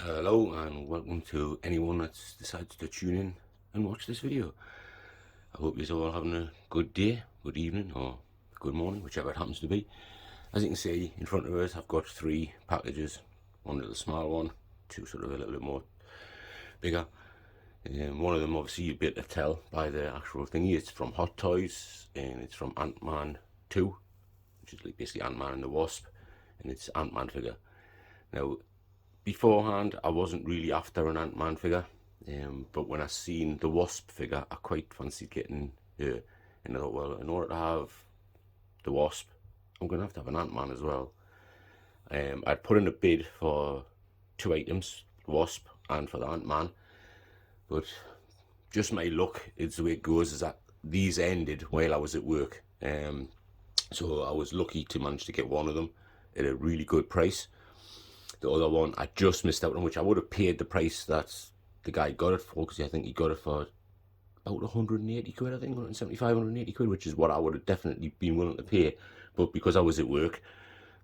Hello and welcome to anyone that's decided to tune in and watch this video. I hope you're all having a good day, good evening or good morning, whichever it happens to be. As you can see in front of us, I've got three packages, one little small one, two sort of a little bit more bigger. One of them obviously you'll be able to tell by the actual thingy. It's from Hot Toys and it's from Ant-Man 2, which is like basically Ant-Man and the Wasp, and it's Ant-Man figure. Now, beforehand, I wasn't really after an Ant-Man figure, but when I seen the Wasp figure, I quite fancied getting her, and I thought, well, in order to have the Wasp, I'm going to have an Ant-Man as well. I'd put in a bid for two items, the Wasp and for the Ant-Man, but just my luck, it's the way it goes, is that these ended while I was at work, so I was lucky to manage to get one of them at a really good price. The other one I just missed out on, which I would have paid the price that the guy got it for, because I think he got it for about 180 quid, I think, 175, 180 quid, which is what I would have definitely been willing to pay. But because I was at work,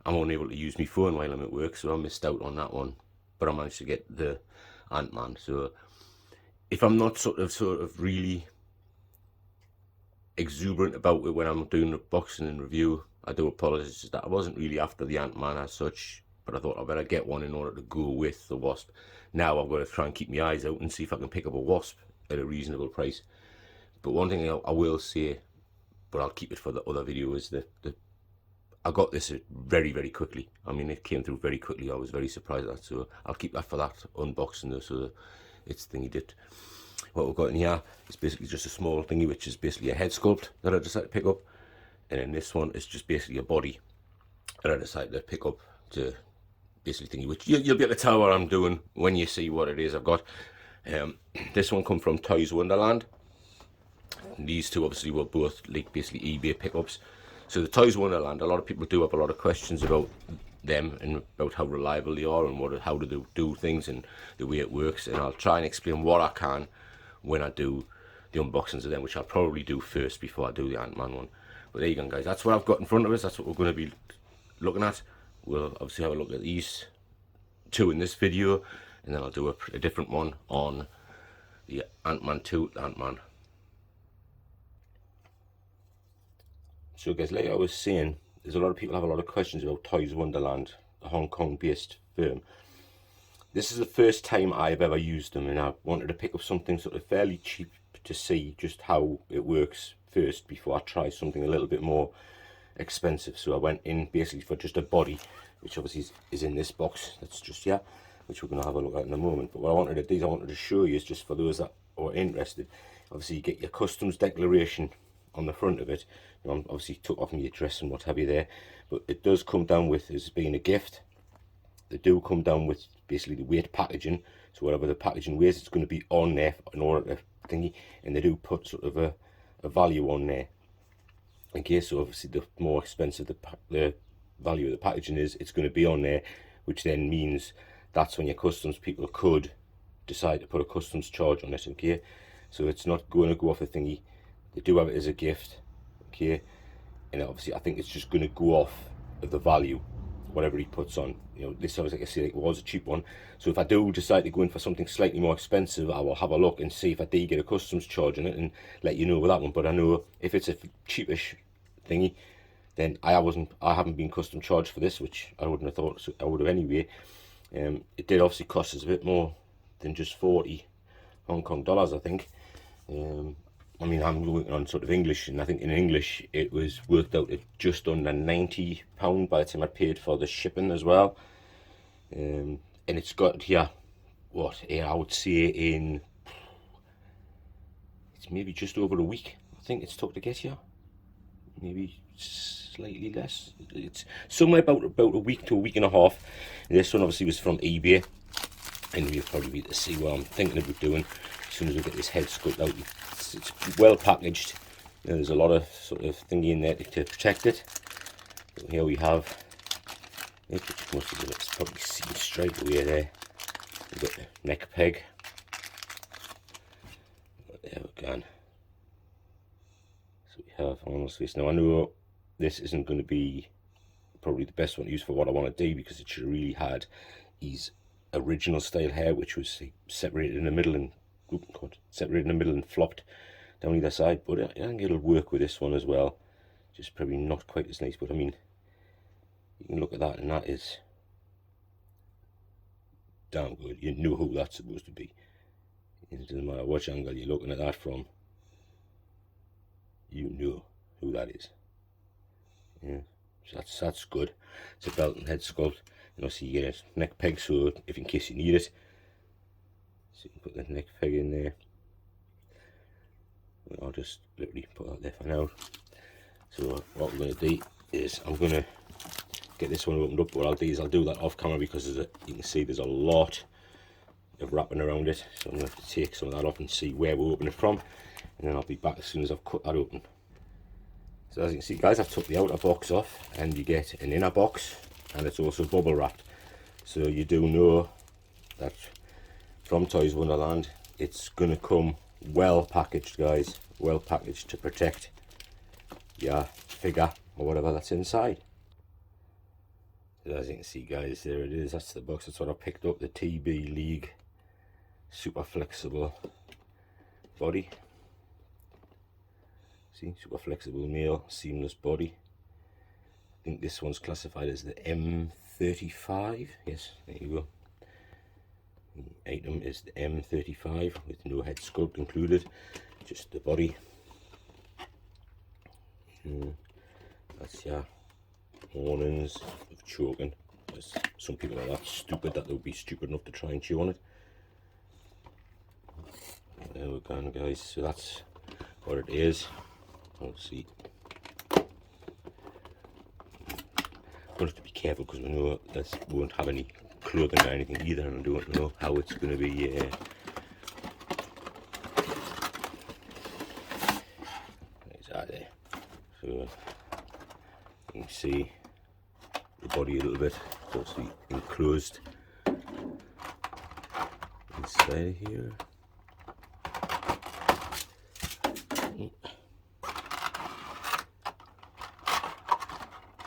I'm only able to use my phone while I'm at work, so I missed out on that one. But I managed to get the Ant-Man. So if I'm not sort of really exuberant about it when I'm doing a boxing and review, I do apologise that I wasn't really after the Ant-Man as such. But I thought I better get one in order to go with the Wasp. Now I've got to try and keep my eyes out and see if I can pick up a Wasp at a reasonable price. But one thing I will say, but I'll keep it for the other video, is that I got this very, very quickly. I mean, it came through very quickly. I was very surprised at that. So I'll keep that for that unboxing though, so it's thingy did. What we've got in here is basically just a small thingy, which is basically a head sculpt that I decided to pick up. And then this one is just basically a body that I decided to pick up to basically thingy, which you'll be able to tell what I'm doing when you see what it is I've got. This one come from Toys Wonderland. And these two obviously were both like basically eBay pickups. So the Toys Wonderland, a lot of people do have a lot of questions about them and about how reliable they are and how do they do things and the way it works. And I'll try and explain what I can when I do the unboxings of them, which I'll probably do first before I do the Ant-Man one. But there you go, guys. That's what I've got in front of us. That's what we're going to be looking at. We'll obviously have a look at these two in this video, and then I'll do a different one on the Ant-Man 2 Ant-Man. So guys, like I was saying, there's a lot of people have a lot of questions about Toys Wonderland, a Hong Kong based firm. This is the first time I've ever used them, and I wanted to pick up something sort of fairly cheap to see just how it works first before I try something a little bit more expensive. So I went in basically for just a body, which obviously is in this box that's just here, which we're going to have a look at in a moment. But what I wanted to do is I wanted to show you, is just for those that are interested, obviously you get your customs declaration on the front of it. You know, obviously took off my address and what have you there, but it does come down with, as being a gift, they do come down with basically the weight packaging. So whatever the packaging weighs, it's going to be on there in order to thingy, and they do put sort of a value on there. Okay, so obviously the more expensive the value of the packaging is, it's going to be on there, which then means that's when your customs people could decide to put a customs charge on it. Okay, so it's not going to go off the thingy. They do have it as a gift. Okay, and obviously I think it's just going to go off of the value, whatever he puts on. You know, this obviously, like I said, it was a cheap one. So if I do decide to go in for something slightly more expensive, I will have a look and see if I do get a customs charge on it and let you know with that one. But I know if it's a cheapish thingy, then I haven't been custom charged for this, which I wouldn't have thought I would have anyway. It did obviously cost us a bit more than just 40 Hong Kong dollars, I think. I mean, I'm looking on sort of English, and I think in English it was worked out at just under £90 by the time I paid for the shipping as well. And it's got here, what, I would say it's maybe just over a week, I think it's took to get here. Maybe slightly less. It's somewhere about a week to a week and a half. This one obviously was from eBay, and we'll probably be able to see what I'm thinking about doing as soon as we get this head sculpt out. It's well packaged. You know, there's a lot of sort of thingy in there to protect it. But here we have it, which most of it's probably seen straight away there. We've got the neck peg. There we go. So we have Arnold's face. Now I know this isn't going to be probably the best one to use for what I want to do, because it should have really had his original style hair, which was separated in the middle and flopped down either side. But I think it'll work with this one as well. Just probably not quite as nice, but I mean, you can look at that, and that is damn good. You know who that's supposed to be. It doesn't matter which angle you're looking at that from. You know who that is. Yeah, so that's good. It's a belt and head sculpt. And also you get a neck peg, so if in case you need it, so you can put the neck peg in there. I'll just literally put that there for now. So what we're going to do is I'm going to get this one opened up. What I'll do is I'll do that off camera, because you can see there's a lot of wrapping around it. So I'm going to have to take some of that off and see where we're opening it from, and then I'll be back as soon as I've cut that open. So as you can see, guys, I've took the outer box off, and you get an inner box, and it's also bubble wrapped. So you do know that from Toys Wonderland, it's going to come well packaged, guys, well packaged to protect your figure or whatever that's inside. So as you can see, guys, there it is. That's the box. That's what I picked up, the TB League super flexible body. See, super flexible male seamless body. I think this one's classified as the M35. Yes, there you go. The item is the M35 with no head sculpt included, just the body. That's your warnings of choking. There's some people are that stupid that they'll be stupid enough to try and chew on it. There we go, guys. So that's what it is. Let's see. I'm going to have to be careful, because we know this won't have any clothing or anything either, and I don't know how it's going to be exactly. So you can see the body a little bit. It's obviously enclosed inside here.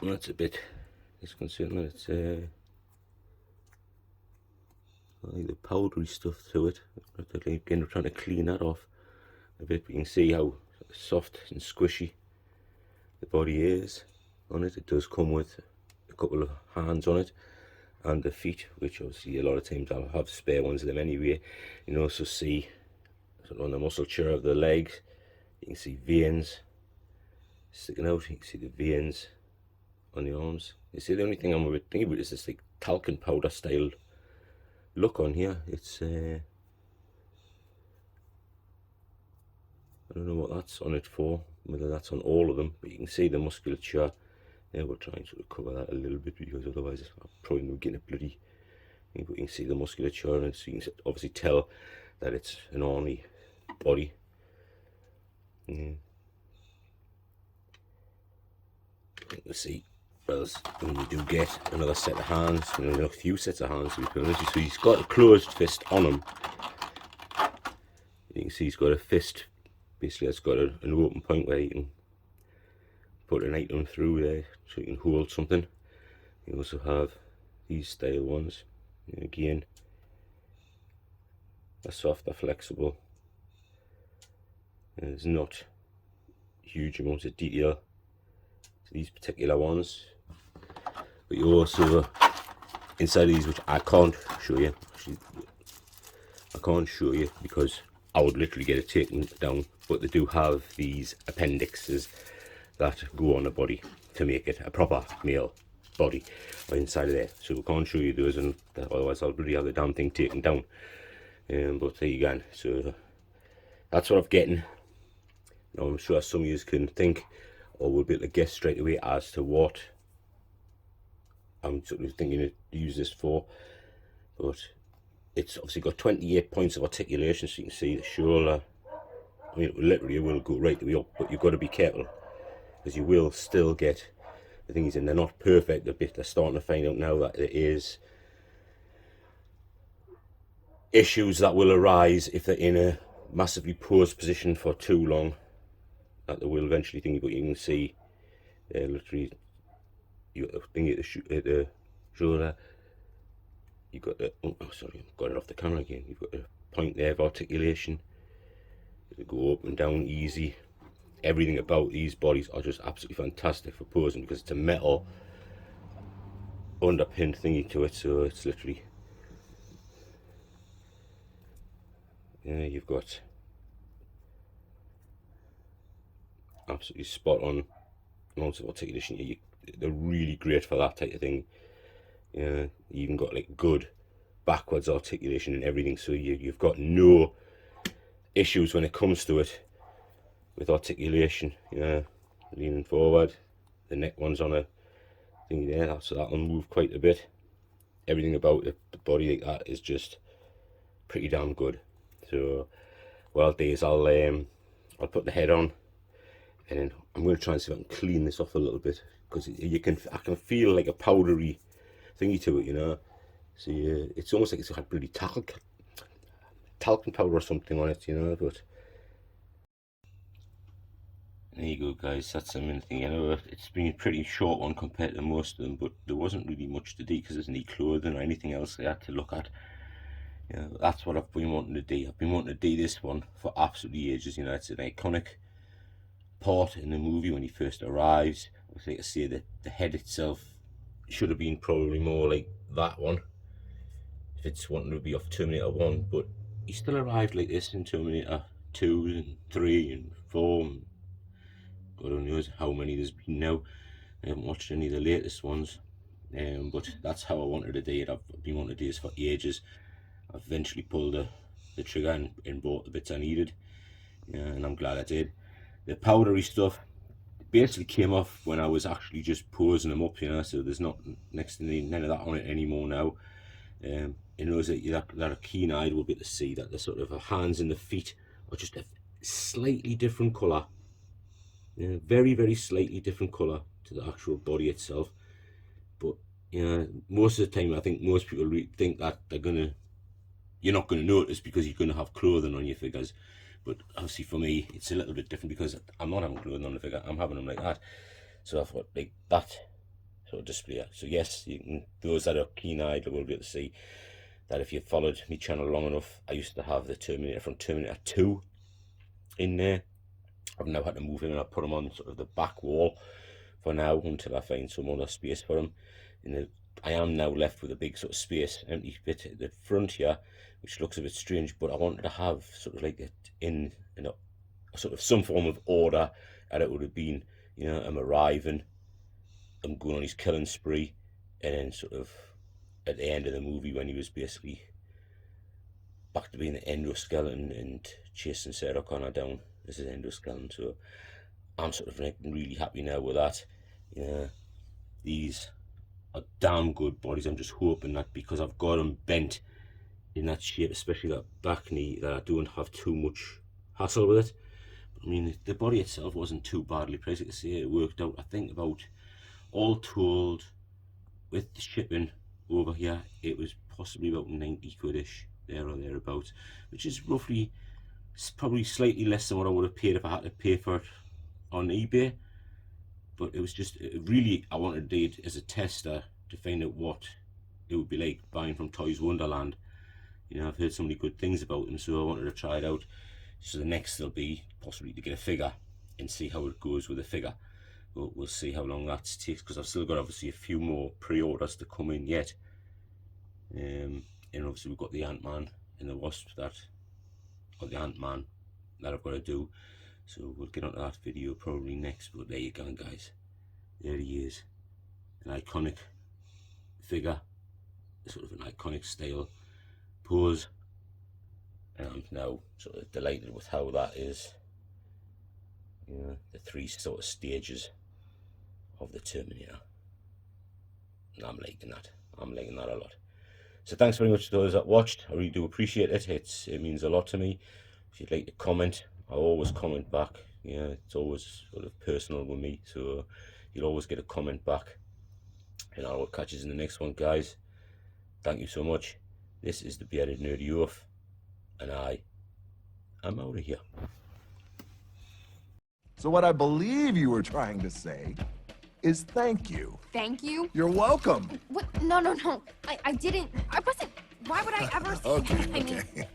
Well, that's a bit disconcerting. It's like the powdery stuff to it. Again, we're trying to clean that off a bit. But you can see how soft and squishy the body is on it. It does come with a couple of hands on it, and the feet, which obviously a lot of times I'll have spare ones of them anyway. You can also see sort of on the musculature of the legs, you can see veins sticking out. You can see the veins on the arms. You see, the only thing I'm thinking about is this like talcum powder style look on here. It's I don't know what that's on it for, whether that's on all of them, but you can see the musculature. Yeah, we'll try and sort of cover that a little bit, because otherwise I'm probably not getting a bloody thing. But you can see the musculature, and so you can obviously tell that it's an army body. Let's see. Well, when you do get another set of hands, a few sets of hands to be honest. So he's got a closed fist on him. You can see he's got a fist. Basically, it's got an open point where you can put an item through there, so you can hold something. You also have these style ones. And again, they're soft, they're flexible. And there's not huge amounts of detail to these particular ones. But you also, inside of these, which I can't show you, actually, I can't show you because I would literally get it taken down, but they do have these appendixes that go on the body to make it a proper male body inside of there. So we can't show you those, and otherwise I'll really have the damn thing taken down. But there you go. So that's what I'm getting. Now I'm sure some of you can think, or will be able to guess straight away as to what I'm sort of thinking to use this for. But it's obviously got 28 points of articulation, so you can see the shoulder. I mean, it literally will go right the way up, but you've got to be careful, because you will still get the things, and they're not perfect. They're starting to find out now that there is issues that will arise if they're in a massively posed position for too long, that they will eventually think. But you can see literally you got the thing at the shoulder, you've got the, oh sorry, I've got it off the camera again. You've got the point there of articulation. It'll go up and down easy. Everything about these bodies are just absolutely fantastic for posing because it's a metal underpin thingy to it, so it's literally, yeah, you've got absolutely spot on amounts of articulation. They're really great for that type of thing. Yeah, you even got like good backwards articulation and everything, so you've got no issues when it comes to it with articulation. Yeah, leaning forward, the neck one's on a thing there, so that'll move quite a bit. Everything about the body like that is just pretty damn good. So what I'll do is I'll put the head on, and then I'm going to try and see if I can clean this off a little bit, because I can feel like a powdery thingy to it, you know. So yeah, it's almost like it's got really talcum powder or something on it, you know. But there you go, guys. That's the main thing. I know it's been a pretty short one compared to most of them, but there wasn't really much to do because there's no clothing or anything else I had to look at. Yeah, that's what I've been wanting to do. I've been wanting to do this one for absolutely ages. You know, it's an iconic part in the movie when he first arrives. Like I say, the head itself should have been probably more like that one if it's wanting to be off Terminator 1, but he still arrived like this in Terminator 2 and 3 and 4 and God only knows how many there's been now. I haven't watched any of the latest ones, but that's how I wanted to do it. I've been wanting to do this for ages. I've eventually pulled the trigger and bought the bits I needed, and I'm glad I did. The powdery stuff basically came off when I was actually just posing them up, you know, so there's not next to none of that on it anymore now. It knows that a keen eye will be able to see that the sort of hands and the feet are just a slightly different colour. Yeah, very, very slightly different colour to the actual body itself. But you know, most of the time I think most people think that you're not gonna notice because you're gonna have clothing on your figures. But obviously for me it's a little bit different because I'm not having clothing on the figure, I'm having them like that. So I've got like that sort of display. So yes, those that are keen-eyed will be able to see that if you followed my channel long enough, I used to have the Terminator from Terminator 2 in there. I've now had to move him and I put him on sort of the back wall for now until I find some other space for him. I am now left with a big sort of space, empty bit at the front here, which looks a bit strange, but I wanted to have sort of like it in a sort of some form of order, and it would have been, you know, I'm arriving, I'm going on his killing spree, and then sort of at the end of the movie when he was basically back to being the endoskeleton and chasing Sarah Connor down as an endoskeleton. So I'm sort of like really happy now with that. Yeah, these are damn good bodies. I'm just hoping that because I've got them bent in that shape, especially that back knee, that I don't have too much hassle with it. I mean, the body itself wasn't too badly priced. Like I say, it worked out, I think, about, all told, with the shipping over here, it was possibly about 90 quid-ish, there or thereabouts, which is roughly, probably slightly less than what I would have paid if I had to pay for it on eBay. But it was just, really, I wanted to do it as a tester to find out what it would be like buying from Toys Wonderland. You know, I've heard so many good things about them, so I wanted to try it out. So the next will be possibly to get a figure and see how it goes with a figure. But we'll see how long that takes, because I've still got obviously a few more pre-orders to come in yet. And obviously we've got the Ant-Man and the Wasp or the Ant-Man that I've got to do. So we'll get onto that video probably next. But there you go, guys. There he is. An iconic figure, sort of an iconic style pose. And I'm now sort of delighted with how that is. You know, the three sort of stages of the Terminator. And I'm liking that. I'm liking that a lot. So thanks very much to those that watched. I really do appreciate it. It means a lot to me. If you'd like to comment, I'll always comment back. Yeah, it's always sort of personal with me, so you'll always get a comment back. And I will catch you in the next one, guys. Thank you so much. This is the Bearded Nerdy Oaf, and I am out of here. So what I believe you were trying to say is thank you. Thank you? You're welcome. What? No. I didn't. I wasn't. Why would I ever say that? I mean, Okay.